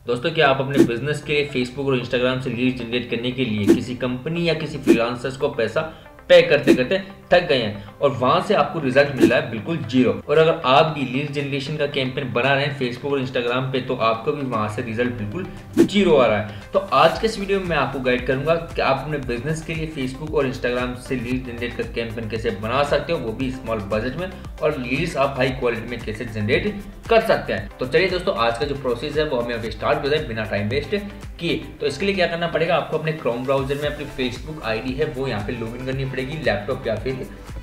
दोस्तों, क्या आप अपने बिजनेस के लिए फेसबुक और इंस्टाग्राम से लीड जनरेट करने के लिए किसी कंपनी या किसी फ्रीलांसर्स को पैसा पे करते करते थक गए हैं और वहां से आपको रिजल्ट मिल रहा है बिल्कुल जीरो? और अगर आप भी लीड जनरेशन का कैंपेन बना रहे हैं फेसबुक और इंस्टाग्राम पे तो आपको भी वहां से रिजल्ट बिल्कुल जीरो आ रहा है। तो आज के इस वीडियो में मैं आपको गाइड करूंगा कि आप अपने बिजनेस के लिए फेसबुक और इंस्टाग्राम से लीड जनरेट का कैंपेन कैसे बना सकते हो, वो भी स्मॉल बजट में, और लीड्स आप हाई क्वालिटी में कैसे जनरेट कर सकते हैं। तो चलिए दोस्तों, आज का जो प्रोसेस है वो हमें अभी स्टार्ट करते हैं बिना टाइम वेस्ट किए। तो इसके लिए क्या करना पड़ेगा, आपको अपने क्रोम ब्राउजर में अपनी फेसबुक आईडी है वो यहाँ पे लॉगिन करनी पड़ेगी लैपटॉप या फिर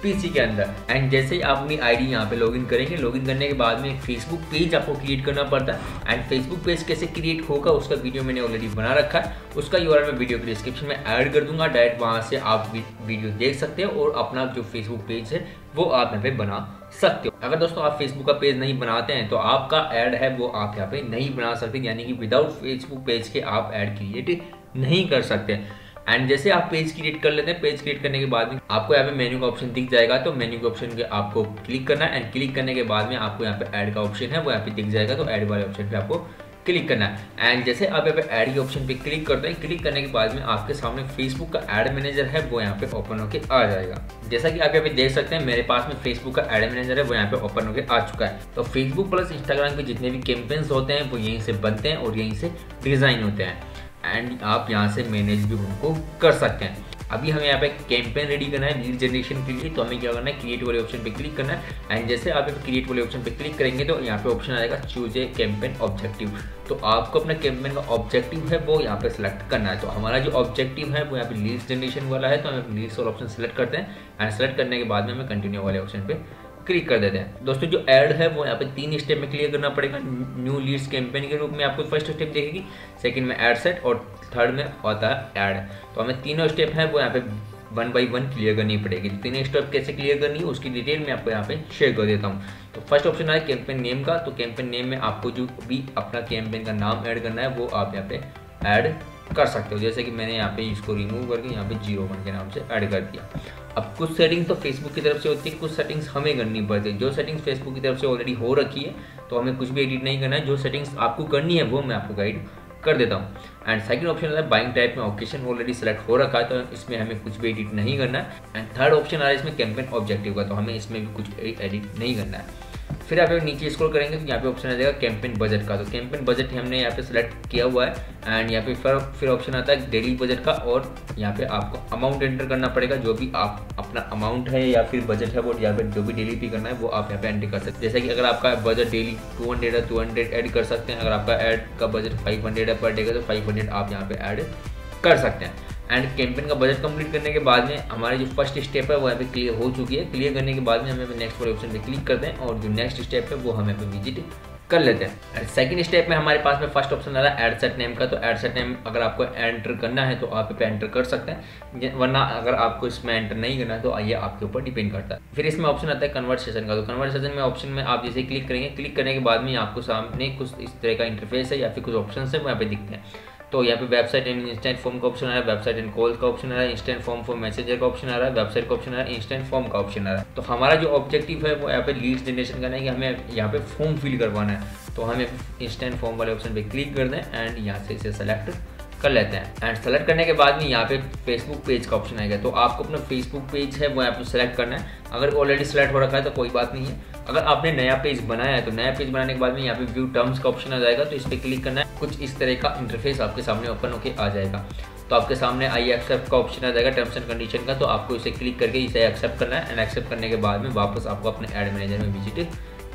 पीसी के अंदर। एंड जैसे ही आप अपनी आईडी यहाँ पे लॉगिन करेंगे, लॉगिन करने के बाद में एक फेसबुक पेज आपको क्रिएट करना पड़ता है। एंड फेसबुक पेज कैसे क्रिएट होगा उसका वीडियो मैंने ऑलरेडी बना रखा है, उसका यूआरएल मैं वीडियो के डिस्क्रिप्शन में ऐड कर दूंगा। डायरेक्ट वहाँ से आप वीडियो देख सकते हो और अपना जो फेसबुक पेज है वो आप यहाँ पे बना सकते हो। अगर दोस्तों आप फेसबुक का पेज नहीं बनाते हैं तो आपका ऐड है वो आप यहाँ पे नहीं बना सकते, यानी कि विदाउट फेसबुक पेज के आप ऐड क्रिएट नहीं कर सकते। एंड जैसे आप पेज क्रिएट कर लेते हैं, पेज क्रिएट करने के बाद में आपको यहाँ पे मेन्यू का ऑप्शन दिख जाएगा, तो मेन्यू के ऑप्शन के आपको क्लिक करना है। एंड क्लिक करने के बाद में आपको यहाँ पे ऐड का ऑप्शन है वो यहाँ पे दिख जाएगा, तो ऐड वाले ऑप्शन पे आपको क्लिक करना है। एंड जैसे आप यहाँ पे ऐड के ऑप्शन पे क्लिक करते हैं, क्लिक करने के बाद में आपके सामने फेसबुक का ऐड मैनेजर है वो यहाँ पे ओपन होके आ जाएगा। जैसा कि आप यहाँ पे देख सकते हैं मेरे पास में फेसबुक का ऐड मैनेजर है वो यहाँ पे ओपन होके आ चुका है। तो फेसबुक प्लस इंस्टाग्राम के जितने भी कैंपेन्स होते हैं वो यहीं से बनते हैं और यहीं से डिजाइन होते हैं। एंड आप यहाँ से मैनेज भी उनको कर सकते हैं। अभी हमें यहाँ पे कैंपेन रेडी करना है लीड जनरेशन के लिए, तो हमें क्या करना है, क्रिएट वाले ऑप्शन पे क्लिक करना है। एंड जैसे आप क्रिएट वाले ऑप्शन पे क्लिक करेंगे तो यहाँ पे ऑप्शन आएगा चूज ए कैंपेन ऑब्जेक्टिव। तो आपको अपना कैंपेन का ऑब्जेक्टिव है वो यहाँ पे सिलेक्ट करना है। तो हमारा जो ऑब्जेक्टिव है वो यहाँ पे लीड जनरेशन वाला है, तो हम लीड्स वाला ऑप्शन सेलेक्ट करते हैं। एंड सेलेक्ट करने के बाद में हमें कंटिन्यू वाले ऑप्शन पे क्लिक कर देते हैं। दोस्तों, जो ऐड है वो यहाँ पे 3 स्टेप में क्लियर करना पड़ेगा। न्यू लीड्स कैंपेन के रूप में आपको फर्स्ट स्टेप देखेगी, सेकंड में ऐड सेट और थर्ड में होता है ऐड। तो हमें तीनों स्टेप है वो यहाँ पे 1 बाई 1 क्लियर करनी पड़ेगी। तीनों स्टेप कैसे क्लियर करनी है उसकी डिटेल मैं आपको यहाँ पे शेयर कर देता हूँ। तो फर्स्ट ऑप्शन है कैंपेन नेम का, तो कैंपेन नेम में आपको जो भी अपना कैंपेन का नाम ऐड करना है वो आप यहाँ पे ऐड कर सकते हो। जैसे कि मैंने यहाँ पे इसको रिमूव करके यहाँ पे 01 के नाम से ऐड कर दिया। अब कुछ सेटिंग्स तो फेसबुक की तरफ से होती है, कुछ सेटिंग्स हमें करनी पड़ती है। जो सेटिंग्स फेसबुक की तरफ से ऑलरेडी हो रखी है तो हमें कुछ भी एडिट नहीं करना है। जो सेटिंग्स आपको करनी है वो मैं आपको गाइड कर देता हूँ। एंड सेकंड ऑप्शन आता है बाइंग टाइप में ओकेशन ऑलरेडी सेलेक्ट हो रखा है, तो इसमें हमें कुछ भी एडिट नहीं करना है। एंड थर्ड ऑप्शन आ रहा है इसमें कैंपेन ऑब्जेक्टिव का, तो हमें इसमें भी कुछ एडिट नहीं करना है। फिर आप नीचे स्क्रॉल करेंगे तो यहाँ पे ऑप्शन आ जाएगा कैंपेन बजट का, तो कैंपेन बजट हमने यहाँ पे सेलेक्ट किया हुआ है। एंड यहाँ पे फिर ऑप्शन आता है डेली बजट का, और यहाँ पे आपको अमाउंट एंटर करना पड़ेगा। जो भी आप अपना अमाउंट है या फिर बजट है वो यहाँ पे जो भी डेली पे करना है वो आप यहाँ पे एंटर कर सकते हैं। जैसे कि अगर आपका बजट डेली 200 है 200 ऐड कर सकते हैं। अगर आपका ऐड का बजट 500 है पर डे का तो 500 आप यहाँ पे ऐड कर सकते हैं। एंड कैंपेन का बजट कंप्लीट करने के बाद में हमारी जो फर्स्ट स्टेप है वो यहाँ पे क्लियर हो चुकी है। क्लियर करने के बाद में हमें नेक्स्ट वाले ऑप्शन पे क्लिक करते हैं और जो नेक्स्ट स्टेप है वो हमें पे विजिट कर लेते हैं। एंड सेकंड स्टेप में हमारे पास में फर्स्ट ऑप्शन आ रहा है ऐड सेट नेम का, तो ऐड सेट नेम अगर आपको एंटर करना है तो आप पे एंटर कर सकते हैं, वरना अगर आपको इसमें एंटर नहीं करना है तो ये आपके ऊपर डिपेंड करता है। फिर इसमें ऑप्शन आता है कन्वर्सेशन का, तो कन्वर्सेशन में ऑप्शन में आप जैसे क्लिक करेंगे, क्लिक करने के बाद में आपको सामने कुछ इस तरह का इंटरफेस है या फिर कुछ ऑप्शन है वो यहाँ पे दिखते हैं। तो यहाँ पे वेबसाइट एंड इंस्टेंट फॉर्म का ऑप्शन आ रहा है, वेबसाइट एंड कॉल का ऑप्शन आ रहा है, इंस्टेंट फॉर्म फॉर मैसेजर का ऑप्शन आ रहा है, वेबसाइट का ऑप्शन आ रहा है, इंस्टेंट फॉर्म का ऑप्शन आ रहा है। तो हमारा जो ऑब्जेक्टिव है वो यहाँ पे लीड्स जनरेशन करना है कि हमें यहाँ पे फॉर्म फिल करवाना है। तो हमें इंस्टेंट फॉर्म वाले ऑप्शन पे क्लिक कर दें एंड यहाँ से इसे सेलेक्ट कर लेते हैं। एंड सेलेक्ट करने के बाद में यहाँ पे फेसबुक पेज का ऑप्शन आएगा, तो आपको अपना फेसबुक पेज है वो यहाँ पे सेलेक्ट करना है। अगर ऑलरेडी सेलेक्ट हो रखा है तो कोई बात नहीं है। अगर आपने नया पेज बनाया है तो नया पेज बनाने के बाद में यहाँ पे व्यू टर्म्स का ऑप्शन आ जाएगा, तो इस पर क्लिक करना है। कुछ इस तरह का इंटरफेस आपके सामने ओपन होके आ जाएगा। तो आपके सामने आई एक्सेप्ट का ऑप्शन आ जाएगा टर्म्स एंड कंडीशन का, तो आपको इसे क्लिक करके इसे एक्सेप्ट करना है। एंड एक्सेप्ट करने के बाद में वापस आपको अपने एड मैनेजर में विजिट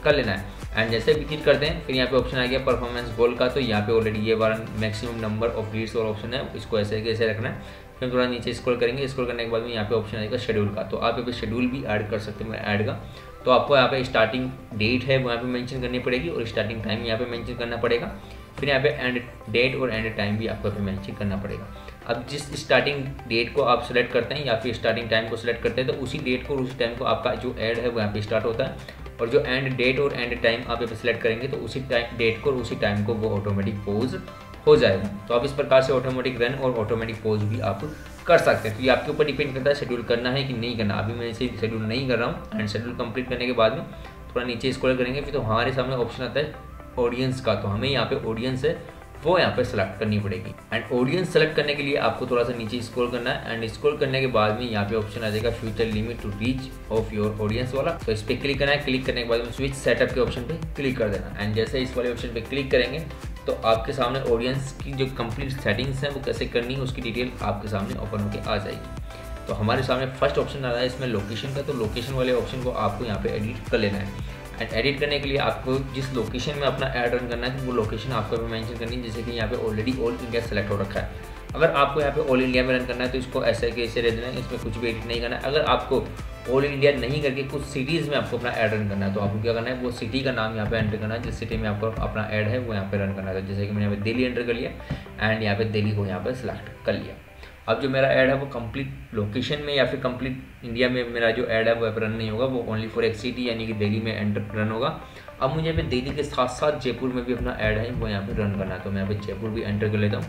कर लेना है। एंड जैसे विजिट करते हैं फिर यहाँ पे ऑप्शन आ गया परफॉर्मेंस गोल का, तो यहाँ पे ऑलरेडी ये वाला मैक्सिमम नंबर ऑफ लीड्स और ऑप्शन है, इसको ऐसे कैसे रखना है। फिर थोड़ा नीचे स्क्रॉल करेंगे, स्क्रॉल करने के बाद में यहाँ पे ऑप्शन आएगा शेड्यूल का, तो आप यहाँ पे शेड्यूल भी ऐड कर सकते हैं ऐड का। तो आपको यहाँ पे स्टार्टिंग डेट है वो यहाँ पे मेंशन करनी पड़ेगी और स्टार्टिंग टाइम यहाँ पे मेंशन करना पड़ेगा। फिर यहाँ पे एंड डेट और एंड टाइम भी आपको यहाँ पे मेंशन करना पड़ेगा। अब जिस स्टार्टिंग डेट को आप सेलेक्ट करते हैं या फिर स्टार्टिंग टाइम को सिलेक्ट करते हैं तो उसी डेट को और उसी टाइम को आपका जो ऐड है वो यहाँ पे स्टार्ट होता है। और जो एंड डेट और एंड टाइम आप यहाँ पे सिलेक्ट करेंगे तो उसी डेट को और उसी टाइम को वो ऑटोमेटिक पोज हो जाएगा। तो आप इस प्रकार से ऑटोमेटिक रन और ऑटोमेटिक पोज भी आप कर सकते हैं। तो ये आपके ऊपर डिपेंड करता है शेड्यूल करना है कि नहीं करना। अभी मैं इसे शेड्यूल नहीं कर रहा हूँ। एंड शेड्यूल कंप्लीट करने के बाद में थोड़ा नीचे स्क्रॉल करेंगे फिर तो हमारे सामने ऑप्शन आता है ऑडियंस का, तो हमें यहाँ पे ऑडियंस है वो यहाँ पे सेलेक्ट करनी पड़ेगी। एंड ऑडियंस सेलेक्ट करने के लिए आपको थोड़ा सा नीचे स्क्रॉल करना है एंड स्क्रॉल करने के बाद में यहाँ पे ऑप्शन आ जाएगा future limit to reach of your audience वाला। तो इस पर क्लिक करना है। क्लिक करने के बाद में स्विच सेटअप के ऑप्शन पे क्लिक कर देना एंड जैसे इस वाले ऑप्शन पे क्लिक करेंगे तो आपके सामने ऑडियंस की जो कंप्लीट सेटिंग्स हैं वो कैसे करनी है उसकी डिटेल आपके सामने ओपन होकर आ जाएगी। तो हमारे सामने फर्स्ट ऑप्शन आ रहा है इसमें लोकेशन का। तो लोकेशन वाले ऑप्शन को आपको यहाँ पे एडिट कर लेना है एंड एडिट करने के लिए आपको जिस लोकेशन में अपना ऐड रन करना है वो लोकेशन आपको भी मेंशन करनी है। जैसे कि यहाँ पे ऑलरेडी ऑल इंडिया सेलेक्ट हो रखा है। अगर आपको यहाँ पे ऑल इंडिया में रन करना है तो इसको ऐसे कैसे रह देना है, इसमें कुछ भी एडिट नहीं करना है। अगर आपको ऑल इंडिया नहीं करके कुछ सिटीज़ में आपको अपना ऐड रन करना है तो आपको क्या करना है, वो सिटी का नाम यहाँ पे एंटर करना है जिस सिटी में आपको अपना ऐड है वो यहाँ पे रन करना है। जैसे कि मैंने यहाँ पे दिल्ली एंटर कर लिया एंड यहाँ पे दिल्ली को यहाँ पे सिलेक्ट कर लिया। अब जो मेरा ऐड है वो कंप्लीट लोकेशन में या फिर कंप्लीट इंडिया में मेरा जो ऐड है वो रन नहीं होगा, वो ओनली फॉर एक सिटी यानी कि दिल्ली में एंटर रन होगा। अब मुझे यहाँ पे दिल्ली के साथ साथ जयपुर में भी अपना ऐड है वो यहाँ पे रन करना है। तो मैं यहाँ पे जयपुर भी एंटर कर लेता हूँ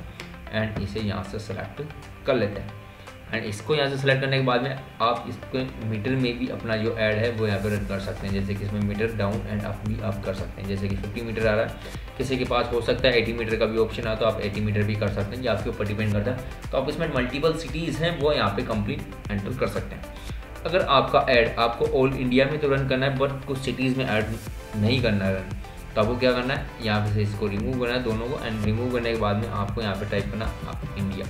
एंड इसे यहाँ से सेलेक्ट कर लेते हैं। एंड इसको यहाँ से सेलेक्ट करने के बाद में आप इसको मीटर में भी अपना जो ऐड है वो यहाँ पे रन कर सकते हैं। जैसे कि इसमें मीटर डाउन एंड अप भी आप कर सकते हैं। जैसे कि 50 मीटर आ रहा है, किसी के पास हो सकता है 80 मीटर का भी ऑप्शन आ तो आप 80 मीटर भी कर सकते हैं, जो आपके ऊपर डिपेंड करता है। तो आप इसमें मल्टीपल सिटीज़ हैं वो यहाँ पे कंप्लीट एंटर कर सकते हैं। अगर आपका ऐड आपको ऑल इंडिया में तो रन करना है बट कुछ सिटीज़ में ऐड नहीं करना है रन, तो आपको क्या करना है, यहाँ से इसको रिमूव करना है दोनों को एंड रिमूव करने के बाद में आपको यहाँ पे टाइप करना इंडिया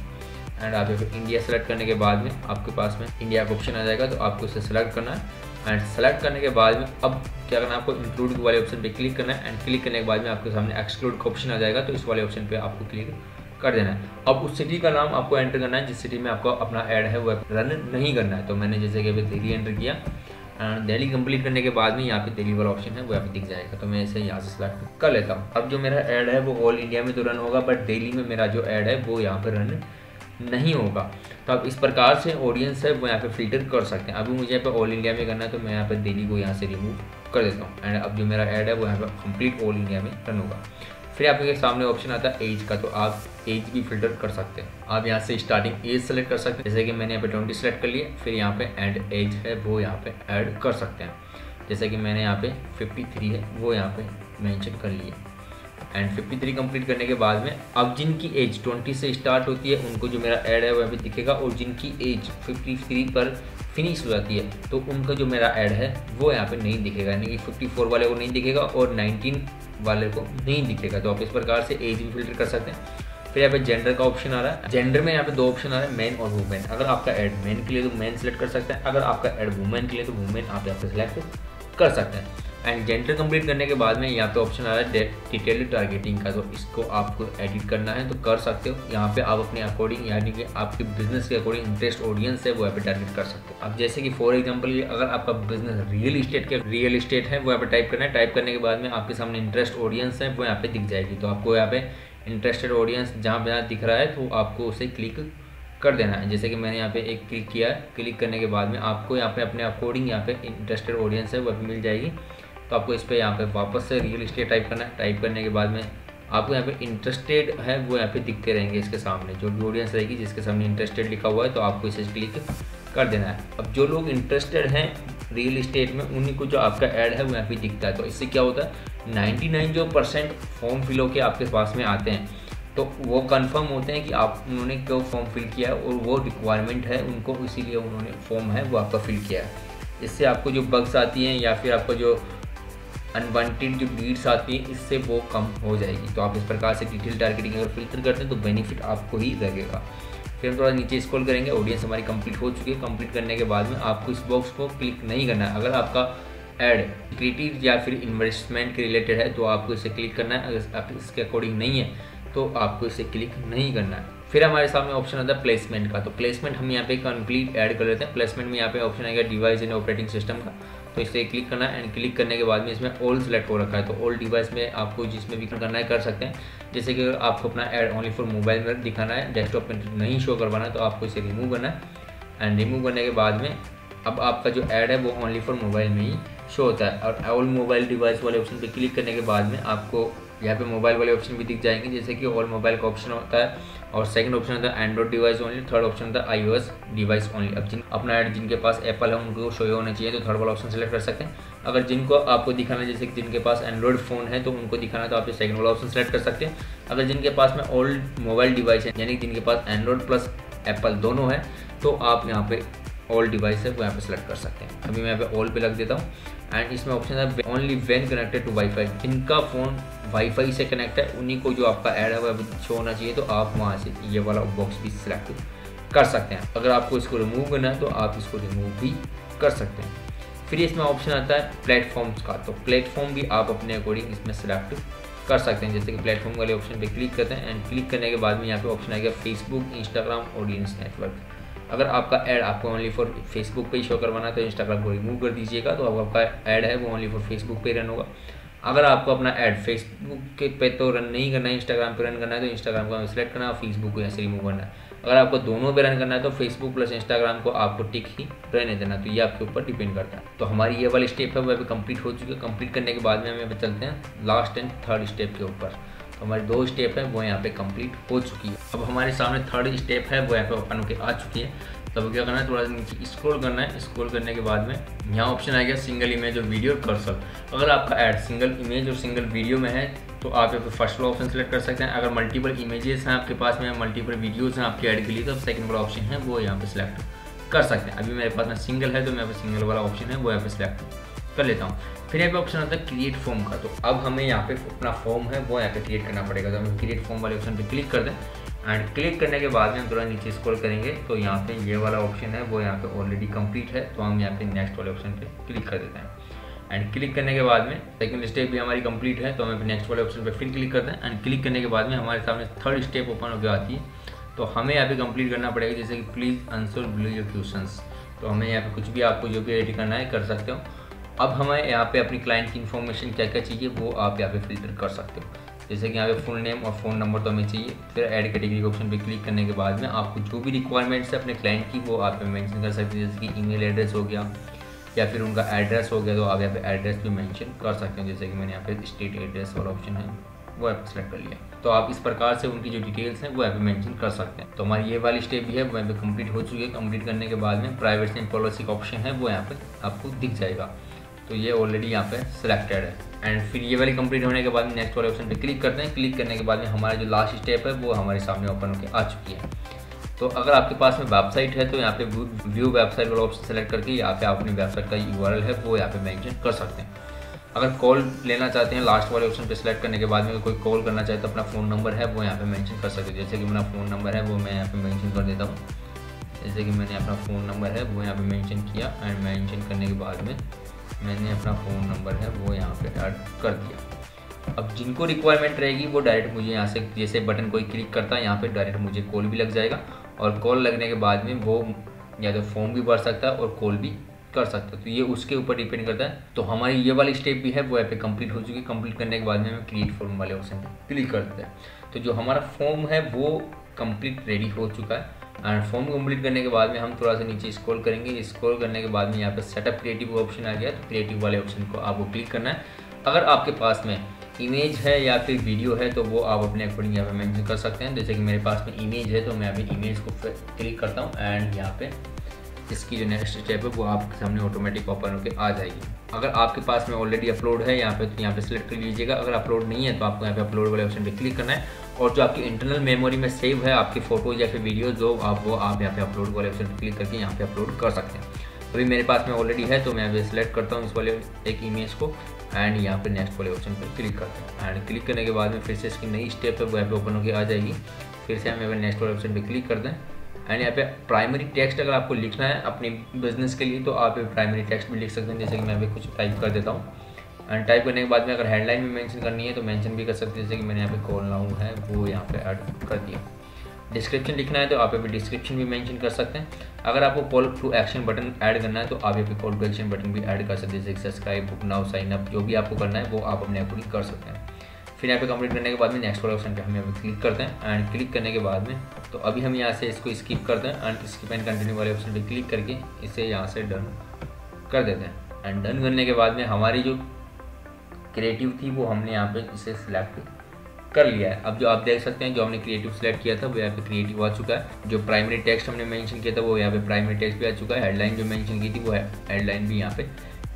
एंड आप यहाँ पे इंडिया सेलेक्ट करने के बाद में आपके पास में इंडिया का ऑप्शन आ जाएगा। तो आपको इसे सेलेक्ट करना है एंड सेलेक्ट करने के बाद में अब क्या करना है, आपको इंक्लूड वाले ऑप्शन पे क्लिक करना है एंड क्लिक करने के बाद में आपके सामने एक्सक्लूड का ऑप्शन आ जाएगा। तो इस वाले ऑप्शन पे आपको क्लिक कर देना है। अब उस सिटी का नाम आपको एंटर करना है जिस सिटी में आपको अपना ऐड है वो रन नहीं करना है। तो मैंने जैसे कि अभी दिल्ली एंटर किया एंड दिल्ली कंप्लीट करने के बाद में यहाँ पे दिल्ली वाला ऑप्शन है वो यहाँ पे दिख जाएगा। तो मैं इसे यहाँ से सेलेक्ट कर लेता हूँ। अब जो मेरा ऐड है वो ऑल इंडिया में तो रन होगा बट दिल्ली में मेरा जो ऐड है वो यहाँ पे रन नहीं होगा। तो आप इस प्रकार से ऑडियंस है वो यहाँ पे फिल्टर कर सकते हैं। अभी मुझे यहाँ पे ऑल इंडिया में करना है तो मैं यहाँ पे दिल्ली को यहाँ से रिमूव कर देता हूँ एंड अब जो मेरा ऐड है वो यहाँ पे कंप्लीट ऑल इंडिया में रन होगा। फिर आपके सामने ऑप्शन आता है एज का, तो आप एज भी फिल्टर कर सकते हैं। आप यहाँ से स्टार्टिंग एज सेलेक्ट कर सकते हैं, जैसे कि मैंने यहाँ पे 20 सेलेक्ट कर लिया। फिर यहाँ पे एंड एज है वो यहाँ पे ऐड कर सकते हैं, जैसे कि मैंने यहाँ पे 53 है वो यहाँ पे मेंशन कर लिया। एंड 53 कंप्लीट करने के बाद में अब जिनकी एज 20 से स्टार्ट होती है उनको जो मेरा ऐड है वह भी दिखेगा, और जिनकी एज 53 पर फिनिश हो जाती है तो उनका जो मेरा ऐड है वो यहाँ पे नहीं दिखेगा, यानी कि 54 वाले को नहीं दिखेगा और 19 वाले को नहीं दिखेगा। तो आप इस प्रकार से एज भी फिल्टर कर सकते हैं। फिर यहाँ पे जेंडर का ऑप्शन आ रहा है। जेंडर में यहाँ पे दो ऑप्शन आ रहा है, मेन और वुमेन। अगर आपका ऐड मेन के लिए तो मेन सेलेक्ट कर सकते हैं, अगर आपका ऐड वुमेन के लिए तो वुमेन आप यहाँ पे सिलेक्ट कर सकते हैं। एंड जेंडर कंप्लीट करने के बाद में यहाँ पे ऑप्शन आ रहा है डिटेल्ड टारगेटिंग का, तो इसको आपको एडिट करना है तो कर सकते हो। यहाँ पे आप अपने अकॉर्डिंग यानी कि आपके बिजनेस के अकॉर्डिंग इंटरेस्ट ऑडियंस है वो यहाँ पे टारगेट कर सकते हो। अब जैसे कि फॉर एग्जांपल अगर आपका बिजनेस रियल इस्टेट है वो यहाँ पे टाइप करना है। टाइप करने के बाद में आपके सामने इंटरेस्ट ऑडियंस है वो यहाँ पे दिख जाएगी। तो आपको यहाँ पे इंटरेस्टेड ऑडियंस जहाँ दिख रहा है तो आपको उसे क्लिक कर देना है। जैसे कि मैंने यहाँ पे एक क्लिक किया है। क्लिक करने के बाद में आपको यहाँ पे अपने अकॉर्डिंग यहाँ पे इंटरेस्टेड ऑडियंस है वो मिल जाएगी। तो आपको इस पर यहाँ पे वापस से रियल इस्टेट टाइप करना है। टाइप करने के बाद में आपको यहाँ पे इंटरेस्टेड है वो यहाँ पे दिखते रहेंगे इसके सामने, जो भी ऑडियंस रहेगी जिसके सामने इंटरेस्टेड लिखा हुआ है तो आपको इसे क्लिक कर देना है। अब जो लोग इंटरेस्टेड हैं रियल इस्टेट में उन्हीं को जो आपका ऐड है वो यहाँ पे दिखता है। तो इससे क्या होता है 99% फॉर्म फिल होकर आपके पास में आते हैं तो वो कंफर्म होते हैं कि आप उन्होंने क्यों फॉर्म फिल किया है और वो रिक्वायरमेंट है उनको, इसीलिए उन्होंने फॉर्म है वो आपका फिल किया है। इससे आपको जो बग्स आती हैं या फिर आपको जो अनवांटेड जो लीड्स आती हैं इससे वो कम हो जाएगी। तो आप इस प्रकार से डिटेल टारगेटिंग अगर फिल्टर करते हैं तो बेनिफिट आपको ही लगेगा। फिर हम थोड़ा नीचे स्क्रॉल करेंगे। ऑडियंस हमारी कंप्लीट हो चुकी है। कंप्लीट करने के बाद में आपको इस बॉक्स को क्लिक नहीं करना है। अगर आपका ऐड क्रिएटिव या फिर इन्वेस्टमेंट के रिलेटेड है तो आपको इसे क्लिक करना है। अगर आप इसके अकॉर्डिंग नहीं है तो आपको इसे क्लिक नहीं करना है। फिर हमारे सामने ऑप्शन आता है प्लेसमेंट का। तो प्लेसमेंट हम यहाँ पे कंप्लीट ऐड कर लेते हैं। प्लेसमेंट में यहाँ पे ऑप्शन आएगा डिवाइस एंड ऑपरेटिंग सिस्टम का, तो इसे क्लिक करना है। एंड क्लिक करने के बाद में इसमें ऑल सेलेक्ट हो रखा है तो ऑल डिवाइस में आपको जिसमें भी करना है कर सकते हैं। जैसे कि आपको अपना ऐड ओनली फॉर मोबाइल में दिखाना है, डेस्कटॉप में नहीं शो करवाना है तो आपको इसे रिमूव करना है। एंड रिमूव करने के बाद में अब आपका जो ऐड है वो ओनली फॉर मोबाइल में ही शो होता है। और ऑल मोबाइल डिवाइस वाले ऑप्शन पे क्लिक करने के बाद में आपको यहाँ पे मोबाइल वाले ऑप्शन भी दिख जाएंगे, जैसे कि ऑल मोबाइल का ऑप्शन होता है और सेकंड ऑप्शन होता है Android device only, third option होता है iOS डिवाइस ओनली। अब अपना ऐड जिनके पास एप्पल है उनको शो होना चाहिए तो थर्ड वाला ऑप्शन सेलेक्ट कर सकते हैं। अगर जिनको आपको दिखाना, जैसे कि जिनके पास एंड्रॉयड फ़ोन है तो उनको दिखाना तो आप ये सेकंड वाला ऑप्शन सेलेक्ट कर सकते हैं। अगर जिनके पास में ओल्ड मोबाइल डिवाइस है, यानी जिनके पास एंड्रॉयड प्लस एप्पल दोनों है, तो आप यहाँ पे ऑल डिवाइस है वो यहाँ पे सेलेक्ट कर सकते हैं। अभी मैं यहाँ पे ऑल पे लग देता हूँ एंड इसमें ऑप्शन है only when connected to WiFi. जिनका फ़ोन वाईफाई से कनेक्ट है उन्हीं को जो आपका ऐड है वो शो होना चाहिए, तो आप वहाँ से ये वाला बॉक्स भी सिलेक्ट कर सकते हैं। अगर आपको इसको रिमूव करना है तो आप इसको रिमूव भी कर सकते हैं। फिर इसमें ऑप्शन आता है प्लेटफॉर्म्स का, तो प्लेटफॉर्म भी आप अपने अकॉर्डिंग इसमें सेलेक्ट कर सकते हैं। जैसे कि प्लेटफॉर्म वाले ऑप्शन पे क्लिक करते हैं एंड क्लिक करने के बाद में यहाँ पे ऑप्शन आएगा फेसबुक, इंस्टाग्राम, ऑडियंस नेटवर्क। अगर आपका ऐड आपको ओनली फॉर फेसबुक पे ही शो करवाना है तो इंस्टाग्राम को रिमूव कर दीजिएगा, तो अब आपका ऐड है वो ओनली फॉर फेसबुक पे रन होगा। अगर आपको अपना ऐड फेसबुक के पे तो रन नहीं करना है, इंस्टाग्राम पे रन करना है तो इंस्टाग्राम को सेलेक्ट करना है और फेसबुक को यहाँ से रिमूव करना है। अगर आपको दोनों पे रन करना है तो फेसबुक प्लस इंस्टाग्राम को आपको टिक ही रहने देना, तो ये आपके ऊपर डिपेंड करता है। तो हमारी ये वाली स्टेप है वो अभी कंप्लीट हो चुकी है। कंप्लीट करने के बाद में हम यहाँ पे चलते हैं लास्ट एंड थर्ड स्टेप के ऊपर। तो हमारी 2 स्टेप है वो यहाँ पे कंप्लीट हो चुकी है। अब हमारे सामने थर्ड स्टेप है वो यहाँ पे ओपन होकर आ चुकी है। तब क्या करना है, थोड़ा सा नीचे स्क्रॉल करना है। स्क्रॉल करने के बाद में यहाँ ऑप्शन आ गया सिंगल इमेज और वीडियो कर्सर। अगर आपका ऐड सिंगल इमेज और सिंगल वीडियो में है तो आप यहाँ पे फर्स्ट वाला ऑप्शन सेलेक्ट कर सकते हैं। अगर मल्टीपल इमेजेस हैं आपके पास में, मल्टीपल वीडियोज़ हैं आपके ऐड के लिए, तो सेकंड वाला ऑप्शन है वो यहाँ पे सिलेक्ट कर सकते हैं। अभी मेरे पास में सिंगल है तो मैं यहाँ पे सिंगल वाला ऑप्शन है वो यहाँ पे सिलेक्ट कर लेता हूँ। फिर यहाँ पे ऑप्शन आता है क्रिएट फॉर्म का, तो अब हमें यहाँ पे अपना फॉर्म है वो यहाँ पे क्रिएट करना पड़ेगा। तो हम क्रिएट फॉर्म वाले ऑप्शन पे क्लिक कर दें एंड क्लिक करने के बाद में हम थोड़ा नीचे स्क्रॉल करेंगे तो यहाँ पे ये वाला ऑप्शन है वो यहाँ पे ऑलरेडी कंप्लीट है, तो हम यहाँ पे नेक्स्ट वाले ऑप्शन पे क्लिक कर देते हैं। एंड क्लिक करने के बाद में सेकंड स्टेप भी हमारी कंप्लीट है, तो हम नेक्स्ट वाले ऑप्शन पे फिर क्लिक करते हैं। एंड क्लिक करने के बाद में हमारे सामने थर्ड स्टेप ओपन होकर आती है, तो हमें यहाँ पे कंप्लीट करना पड़ेगा। जैसे कि please answer below your questions, तो हमें यहाँ पे कुछ भी आपको जो भी एडिट करना है कर सकते हो। अब हमें यहाँ पे अपनी क्लाइंट की इन्फॉर्मेशन क्या क्या चाहिए वो आप यहाँ पे फिल्टर कर सकते हो। जैसे कि यहाँ पे फुल नेम और फ़ोन नंबर तो हमें चाहिए। फिर ऐड कैटेगरी के ऑप्शन पे क्लिक करने के बाद में आपको जो भी रिक्वायरमेंट्स है अपने क्लाइंट की वो आप मेंशन कर सकते हैं। जैसे कि ईमेल एड्रेस हो गया या फिर उनका एड्रेस हो गया, तो आप यहाँ पे एड्रेस भी मेंशन कर सकते हैं। जैसे कि मैंने यहाँ पे स्टेट एड्रेस वाला ऑप्शन है वो यहाँ पे सेलेक्ट कर लिया, तो आप इस प्रकार से उनकी जो डिटेल्स हैं वो यहाँ पे मेंशन कर सकते हैं। तो हमारी ये वाली स्टेप भी है वो यहाँ पे कंप्लीट हो चुकी है। कंप्लीट करने के बाद में प्राइवेसी एंड पॉलिसी का ऑप्शन है वो यहाँ पे आपको दिख जाएगा, तो ये ऑलरेडी यहाँ पे सिलेक्टेड है। एंड फिर ये वाली कंप्लीट होने के बाद नेक्स्ट वाले ऑप्शन पे क्लिक करते हैं। क्लिक करने के बाद में हमारा जो लास्ट स्टेप है वो हमारे सामने ओपन होकर आ चुकी है। तो अगर आपके पास में वेबसाइट है तो यहाँ पे व्यू वेबसाइट वाला ऑप्शन सेलेक्ट करके यहाँ पे आप अपनी वेबसाइट का URL है वो यहाँ पे मेंशन कर सकते हैं। अगर कॉल लेना चाहते हैं लास्ट वाले ऑप्शन पे सेलेक्ट करने के बाद में कोई कॉल करना चाहे तो अपना फ़ोन नंबर है वो यहाँ पे मेंशन कर सकते हैं। जैसे कि मेरा फ़ोन नंबर है वो मैं यहाँ पे मेंशन कर देता हूँ। जैसे कि मैंने अपना फ़ोन नंबर है वो यहाँ पे मेंशन किया एंड मेंशन करने के बाद में मैंने अपना फ़ोन नंबर है वो यहाँ पे ऐड कर दिया। अब जिनको रिक्वायरमेंट रहेगी वो डायरेक्ट मुझे यहाँ से, जैसे बटन कोई क्लिक करता है यहाँ पे डायरेक्ट मुझे कॉल भी लग जाएगा, और कॉल लगने के बाद में वो या तो फॉर्म भी भर सकता है और कॉल भी कर सकता है, तो ये उसके ऊपर डिपेंड करता है। तो हमारी ये वाली स्टेप भी है वो यहाँ पे कंप्लीट हो चुकी है। कंप्लीट करने के बाद में हम क्रिएट फॉर्म वाले ऑप्शन पे क्लिक कर देते हैं, तो जो हमारा फॉर्म है वो कंप्लीट रेडी हो चुका है। एंड फॉर्म कंप्लीट करने के बाद में हम थोड़ा सा नीचे स्क्रॉल करेंगे। स्क्रॉल करने के बाद में यहाँ पे सेटअप क्रिएटिव ऑप्शन आ गया, तो क्रिएटिव वाले ऑप्शन को आपको क्लिक करना है। अगर आपके पास में इमेज है या फिर वीडियो है तो वो आप अपने अकॉर्डिंग यहाँ पे मेंशन कर सकते हैं। जैसे कि मेरे पास में इमेज है तो मैं अभी इमेज को क्लिक करता हूँ एंड यहाँ पे इसकी जो नेक्स्ट स्टेप है वो आपके सामने ऑटोमेटिक ओपन होकर आ जाएगी। अगर आपके पास में ऑलरेडी अपलोड है यहाँ पे तो यहाँ पे सिलेक्ट कर लीजिएगा। अगर अपलोड नहीं है तो आपको यहाँ पे अपलोड वाले ऑप्शन पे क्लिक करना है, और जो आपकी इंटरनल मेमोरी में सेव है आपकी फ़ोटोज या फिर वीडियो जो आप यहाँ पे अपलोड वाले ऑप्शन पे क्लिक करके यहाँ पे अपलोड कर सकते हैं। अभी मेरे पास में ऑलरेडी है तो मैं यहाँ पे सिलेक्ट करता हूँ इस वाले एक इमेज को एंड यहाँ पे नेक्स्ट वाले ऑप्शन पे क्लिक करते हैं। एंड क्लिक करने के बाद में फिर से इसकी नई स्टेप है वो यहाँ पे ओपन होकर आ जाएगी। फिर से हम यहाँ पे नेक्स्ट वाले ऑप्शन पे क्लिक करते हैं एंड यहाँ पे प्राइमरी टेक्स्ट अगर आपको लिखना है अपनी बिजनेस के लिए तो आप प्राइमरी टेक्स्ट भी लिख सकते हैं। जैसे कि मैं अभी कुछ टाइप कर देता हूँ एंड टाइप करने के बाद में अगर हेडलाइन में मेंशन करनी है तो मेंशन भी कर सकते हैं। जैसे कि मैंने यहाँ पे कॉल नाउ है वो यहाँ पे ऐड कर दिया। डिस्क्रिप्शन लिखना है तो आप यहाँ पे डिस्क्रिप्शन भी मेंशन कर सकते हैं। अगर आपको call to action button add करना है तो आप यहाँ पे कॉल टू एक्शन बटन भी ऐड कर सकते हैं। जैसे subscribe, book now, sign up, जो भी आपको करना है वो आप अपने अकॉर्डिंग कर सकते हैं। फिर यहाँ पे कंप्लीट करने के बाद में नेक्स्ट वाले ऑप्शन पे हम यहाँ पे क्लिक करते हैं एंड क्लिक करने के बाद में तो अभी हम यहाँ से इसको स्किप करते हैं एंड स्किप एंड कंटिन्यू वाले ऑप्शन पे क्लिक करके इसे यहाँ से डन कर देते हैं। एंड डन करने के बाद में हमारी जो क्रिएटिव थी वो हमने यहाँ पे इसे सिलेक्ट कर लिया है। अब जो आप देख सकते हैं जो हमने क्रिएटिव सिलेक्ट किया था वो यहाँ पे क्रिएटिव आ चुका है। जो प्राइमरी टेक्स्ट हमने मेंशन किया था वो यहाँ पे प्राइमरी टेक्स्ट भी आ चुका है। हेडलाइन जो मेंशन की थी वो हेडलाइन भी यहाँ पे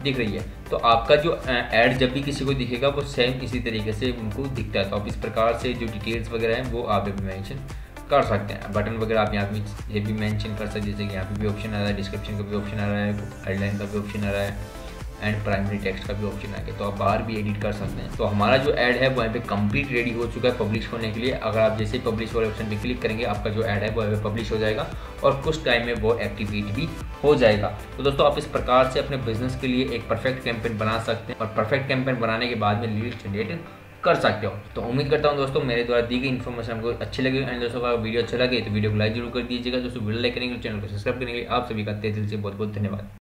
दिख रही है। तो आपका जो ऐड जब भी किसी को दिखेगा वो सेम इसी तरीके से उनको दिखता है। तो आप इस प्रकार से जो डिटेल्स वगैरह हैं वो आप भी मेंशन कर सकते हैं। बटन वगैरह आप यहाँ पे ये भी मेंशन कर सकते हैं, जैसे कि यहाँ पे भी ऑप्शन आ रहा है, डिस्क्रिप्शन का भी ऑप्शन आ रहा है, हेडलाइन का भी ऑप्शन आ रहा है एंड प्राइमरी टेक्स्ट का भी ऑप्शन आ गया। तो आप बाहर भी एडिट कर सकते हैं। तो हमारा जो ऐड है वो यहाँ पे कंप्लीट रेडी हो चुका है पब्लिश होने के लिए। अगर आप जैसे पब्लिश वाले ऑप्शन पे क्लिक करेंगे आपका जो ऐड है वो यहाँ पे पब्लिश हो जाएगा और कुछ टाइम में वो एक्टिवेट भी हो जाएगा। तो दोस्तों आप इस प्रकार से अपने बिजनेस के लिए एक परफेक्ट कैंपेन बना सकते हैं और परफेक्ट कैंपेन बनाने के बाद में लीड जनरेट कर सकते हो। तो उम्मीद करता हूँ दोस्तों मेरे द्वारा दी गई इन्फॉर्मेशन आपको अच्छी लगी। एंड दोस्तों अगर वीडियो अच्छा लगे तो वीडियो को लाइक जरूर कर दीजिएगा। दोस्तों वीडियो लाइक करेंगे, चैनल को सब्सक्राइब करेंगे। आप सभी का तहे दिल से बहुत बहुत धन्यवाद।